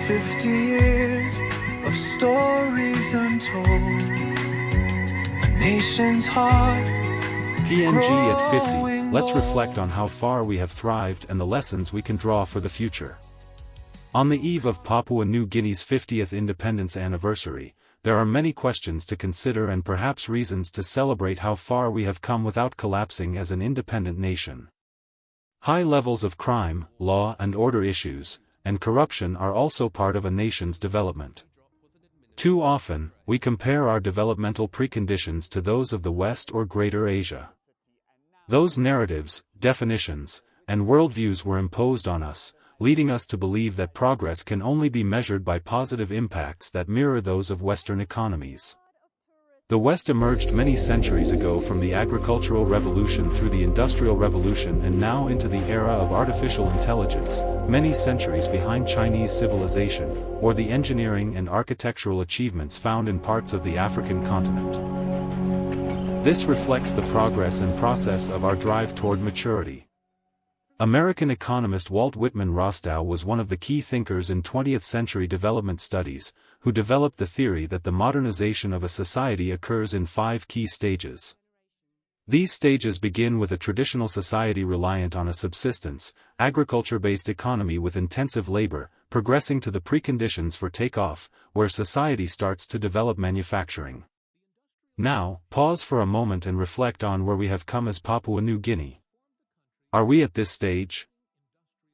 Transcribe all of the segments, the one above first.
50 years of stories untold. A nation's heart. PNG at 50, let's reflect on how far we have thrived and the lessons we can draw for the future. On the eve of Papua New Guinea's 50th independence anniversary, there are many questions to consider and perhaps reasons to celebrate how far we have come without collapsing as an independent nation. High levels of crime, law and order issues, and corruption are also part of a nation's development. Too often, we compare our developmental preconditions to those of the West or Greater Asia. Those narratives, definitions, and worldviews were imposed on us, leading us to believe that progress can only be measured by positive impacts that mirror those of Western economies. The West emerged many centuries ago from the agricultural revolution through the Industrial Revolution and now into the era of artificial intelligence, many centuries behind Chinese civilization, or the engineering and architectural achievements found in parts of the African continent. This reflects the progress and process of our drive toward maturity. American economist Walt Whitman Rostow was one of the key thinkers in 20th-century development studies, who developed the theory that the modernization of a society occurs in 5 key stages. These stages begin with a traditional society reliant on a subsistence, agriculture-based economy with intensive labor, progressing to the preconditions for takeoff, where society starts to develop manufacturing. Now, pause for a moment and reflect on where we have come as Papua New Guinea. Are we at this stage?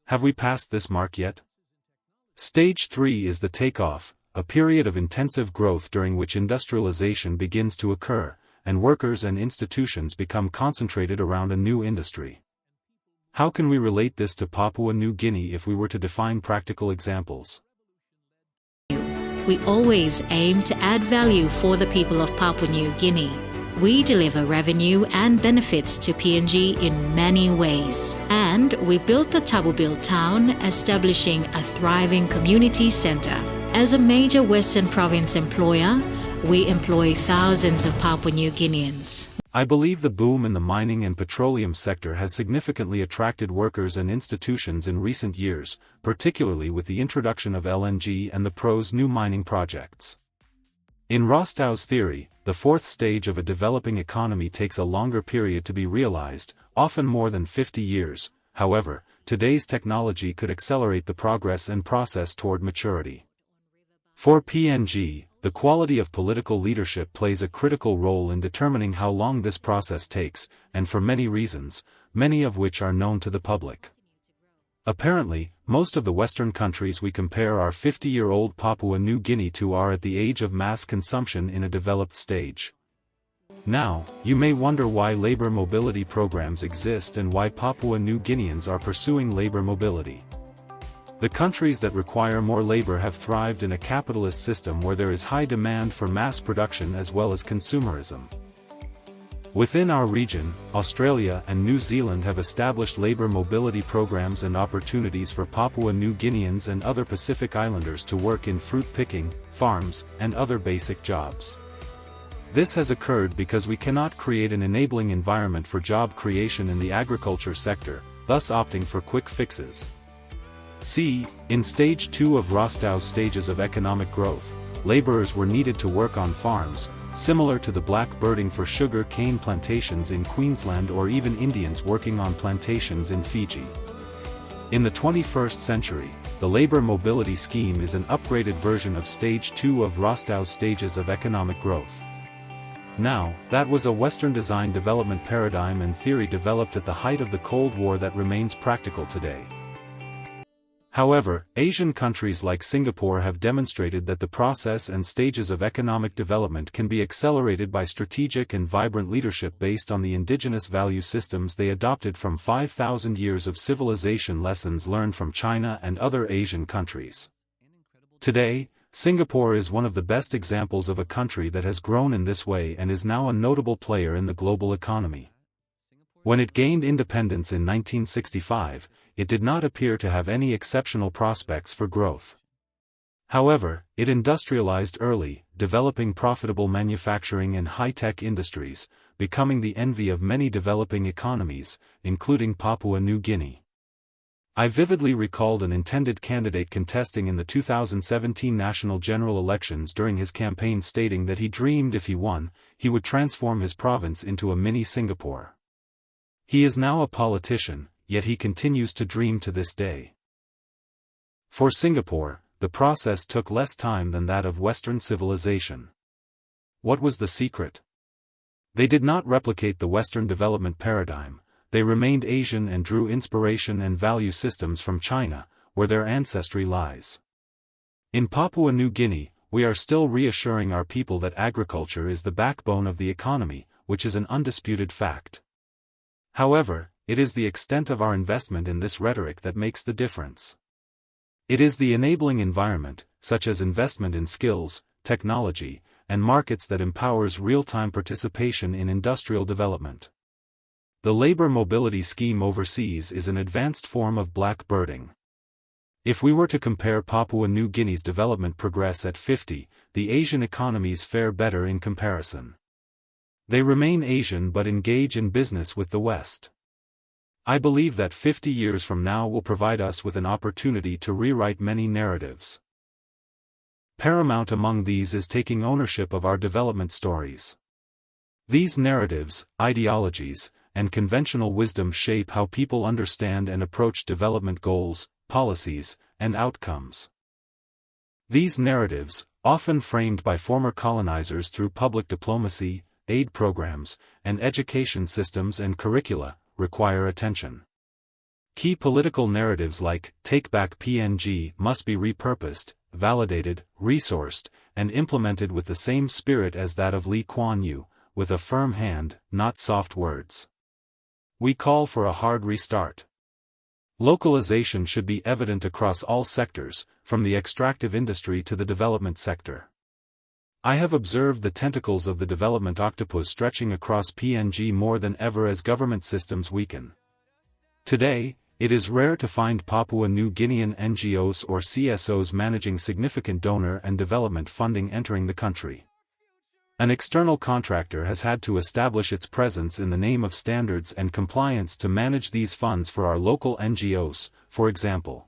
Have we passed this mark yet? Stage 3 is the takeoff, a period of intensive growth during which industrialization begins to occur, and workers and institutions become concentrated around a new industry. How can we relate this to Papua New Guinea if we were to define practical examples? We always aim to add value for the people of Papua New Guinea. We deliver revenue and benefits to PNG in many ways. And we built the Tabubil town, establishing a thriving community center. As a major Western province employer, we employ thousands of Papua New Guineans. I believe the boom in the mining and petroleum sector has significantly attracted workers and institutions in recent years, particularly with the introduction of LNG and the PRO's new mining projects. In Rostow's theory, the 4th stage of a developing economy takes a longer period to be realized, often more than 50 years. However, today's technology could accelerate the progress and process toward maturity. For PNG, the quality of political leadership plays a critical role in determining how long this process takes, and for many reasons, many of which are known to the public. Apparently, most of the Western countries we compare our 50-year-old Papua New Guinea to are at the age of mass consumption in a developed stage. Now, you may wonder why labor mobility programs exist and why Papua New Guineans are pursuing labor mobility. The countries that require more labor have thrived in a capitalist system where there is high demand for mass production as well as consumerism. Within our region, Australia and New Zealand have established labor mobility programs and opportunities for Papua New Guineans and other Pacific Islanders to work in fruit picking, farms, and other basic jobs. This has occurred because we cannot create an enabling environment for job creation in the agriculture sector, thus opting for quick fixes. See, in Stage 2 of Rostow's stages of economic growth, laborers were needed to work on farms, similar to the blackbirding for sugar cane plantations in Queensland or even Indians working on plantations in Fiji. In the 21st century, the labor mobility scheme is an upgraded version of Stage 2 of Rostow's stages of economic growth. Now, that was a Western design development paradigm and theory developed at the height of the Cold War that remains practical today. However, Asian countries like Singapore have demonstrated that the process and stages of economic development can be accelerated by strategic and vibrant leadership based on the indigenous value systems they adopted from 5,000 years of civilization lessons learned from China and other Asian countries. Today, Singapore is one of the best examples of a country that has grown in this way and is now a notable player in the global economy. When it gained independence in 1965, it did not appear to have any exceptional prospects for growth. However, it industrialized early, developing profitable manufacturing and high-tech industries, becoming the envy of many developing economies, including Papua New Guinea. I vividly recalled an intended candidate contesting in the 2017 national general elections during his campaign stating that he dreamed if he won, he would transform his province into a mini Singapore. He is now a politician, yet he continues to dream to this day. For Singapore, the process took less time than that of Western civilization. What was the secret? They did not replicate the Western development paradigm. They remained Asian and drew inspiration and value systems from China, where their ancestry lies. In Papua New Guinea, we are still reassuring our people that agriculture is the backbone of the economy, which is an undisputed fact. However, it is the extent of our investment in this rhetoric that makes the difference. It is the enabling environment, such as investment in skills, technology, and markets that empowers real-time participation in industrial development. The labor mobility scheme overseas is an advanced form of blackbirding. If we were to compare Papua New Guinea's development progress at 50, the Asian economies fare better in comparison. They remain Asian but engage in business with the West. I believe that 50 years from now will provide us with an opportunity to rewrite many narratives. Paramount among these is taking ownership of our development stories. These narratives, ideologies, and conventional wisdom shape how people understand and approach development goals, policies, and outcomes. These narratives, often framed by former colonizers through public diplomacy, aid programs, and education systems and curricula, require attention. Key political narratives like "Take Back PNG" must be repurposed, validated, resourced, and implemented with the same spirit as that of Lee Kuan Yew, with a firm hand, not soft words. We call for a hard restart. Localization should be evident across all sectors, from the extractive industry to the development sector. I have observed the tentacles of the development octopus stretching across PNG more than ever as government systems weaken. Today, it is rare to find Papua New Guinean NGOs or CSOs managing significant donor and development funding entering the country. An external contractor has had to establish its presence in the name of standards and compliance to manage these funds for our local NGOs, for example.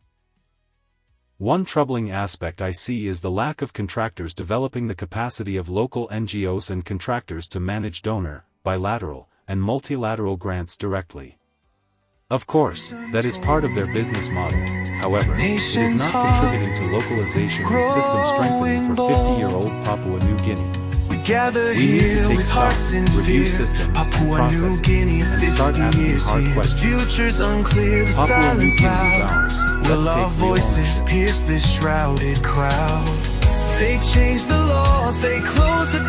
One troubling aspect I see is the lack of contractors developing the capacity of local NGOs and contractors to manage donor, bilateral, and multilateral grants directly. Of course, that is part of their business model, however, it is not contributing to localization and system strengthening for 50-year-old Papua New Guinea. Gather We need to here take with stock, hearts in review fear. systems and Papua New processes, Guinea, and start 50 asking years hard here. questions. Future's unclear, the Papua New silence Guinea is loud. ours. Will Let's our take real voices ownership. pierce this shrouded crowd? They changed the laws, they closed the